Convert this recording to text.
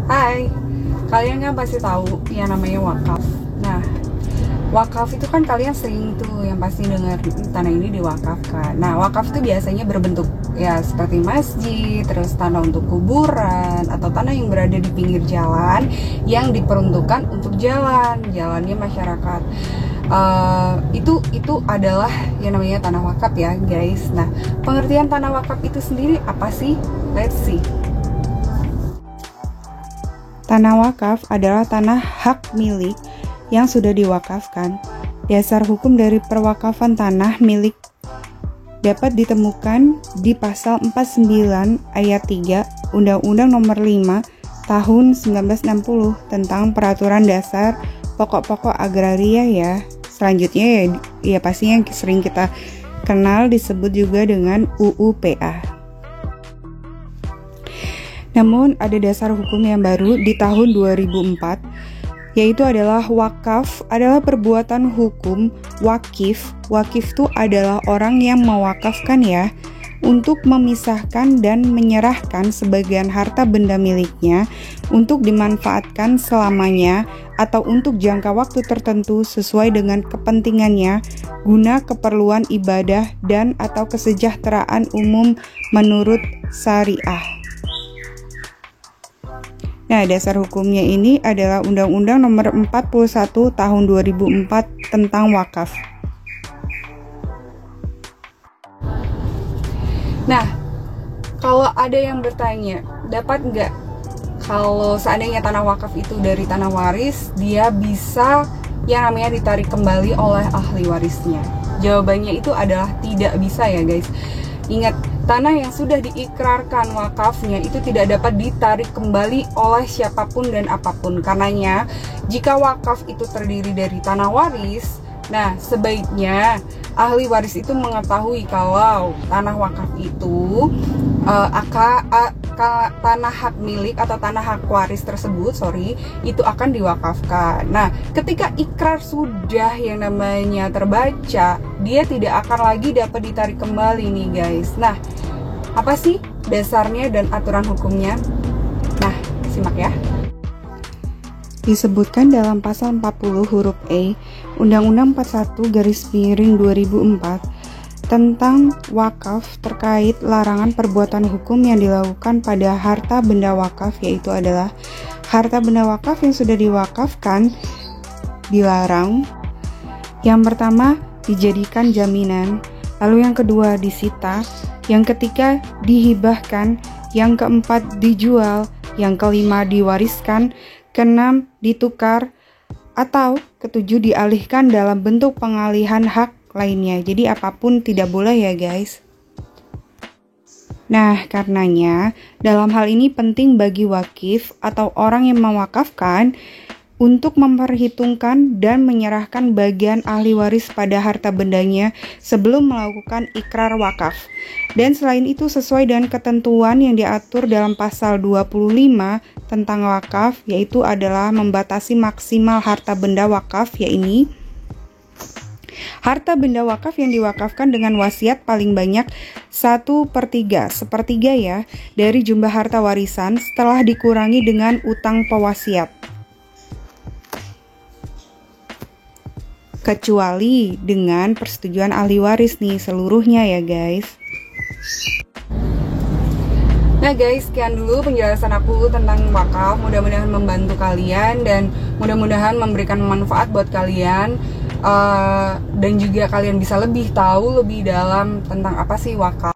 Hai, kalian kan pasti tahu yang namanya wakaf. Nah, wakaf itu kan kalian sering tuh yang pasti dengar tanah ini diwakafkan. Nah, wakaf itu biasanya berbentuk ya seperti masjid, terus tanah untuk kuburan, atau tanah yang berada di pinggir jalan yang diperuntukkan untuk jalannya masyarakat. Itu adalah yang namanya tanah wakaf ya guys. Nah, pengertian tanah wakaf itu sendiri apa sih? Let's see. Tanah wakaf adalah tanah hak milik yang sudah diwakafkan. Dasar hukum dari perwakafan tanah milik dapat ditemukan di pasal 49 ayat 3 Undang-Undang Nomor 5 Tahun 1960 tentang Peraturan Dasar Pokok-pokok Agraria ya. Selanjutnya ya pastinya yang sering kita kenal disebut juga dengan UU PA. Namun ada dasar hukum yang baru di tahun 2004, yaitu adalah wakaf adalah perbuatan hukum wakif. Wakif itu adalah orang yang mewakafkan ya, untuk memisahkan dan menyerahkan sebagian harta benda miliknya untuk dimanfaatkan selamanya atau untuk jangka waktu tertentu sesuai dengan kepentingannya guna keperluan ibadah dan atau kesejahteraan umum menurut syariah. Nah, dasar hukumnya ini adalah Undang-Undang Nomor 41 Tahun 2004 tentang wakaf. Nah, kalau ada yang bertanya, dapat nggak kalau seandainya tanah wakaf itu dari tanah waris, dia bisa yang namanya ditarik kembali oleh ahli warisnya? Jawabannya itu adalah tidak bisa ya guys. Ingat, tanah yang sudah diikrarkan wakafnya itu tidak dapat ditarik kembali oleh siapapun dan apapun. Karenanya, jika wakaf itu terdiri dari tanah waris, nah sebaiknya ahli waris itu mengetahui kalau tanah wakaf itu tanah hak milik atau tanah hak waris tersebut, itu akan diwakafkan. Nah, ketika ikrar sudah yang namanya terbaca, dia tidak akan lagi dapat ditarik kembali nih guys. Nah, apa sih dasarnya dan aturan hukumnya? Nah, simak ya. Disebutkan dalam pasal 40 huruf E Undang-Undang 41/2004 tentang wakaf terkait larangan perbuatan hukum yang dilakukan pada harta benda wakaf, yaitu adalah harta benda wakaf yang sudah diwakafkan dilarang. Yang pertama, dijadikan jaminan, lalu yang kedua disita, yang ketiga dihibahkan, yang keempat dijual, yang kelima diwariskan, keenam ditukar, atau ketujuh dialihkan dalam bentuk pengalihan hak lainnya. Jadi apapun tidak boleh ya guys. Nah, karenanya dalam hal ini penting bagi wakif atau orang yang mewakafkan untuk memperhitungkan dan menyerahkan bagian ahli waris pada harta bendanya sebelum melakukan ikrar wakaf. Dan selain itu sesuai dengan ketentuan yang diatur dalam pasal 25 tentang wakaf, yaitu adalah membatasi maksimal harta benda wakaf, yaitu harta benda wakaf yang diwakafkan dengan wasiat paling banyak 1/3, sepertiga ya, dari jumlah harta warisan setelah dikurangi dengan utang pewasiat. Kecuali dengan persetujuan ahli waris nih seluruhnya ya guys. Nah guys, sekian dulu penjelasan aku tentang wakaf. Mudah-mudahan membantu kalian dan mudah-mudahan memberikan manfaat buat kalian, dan juga kalian bisa lebih tahu lebih dalam tentang apa sih wakaf.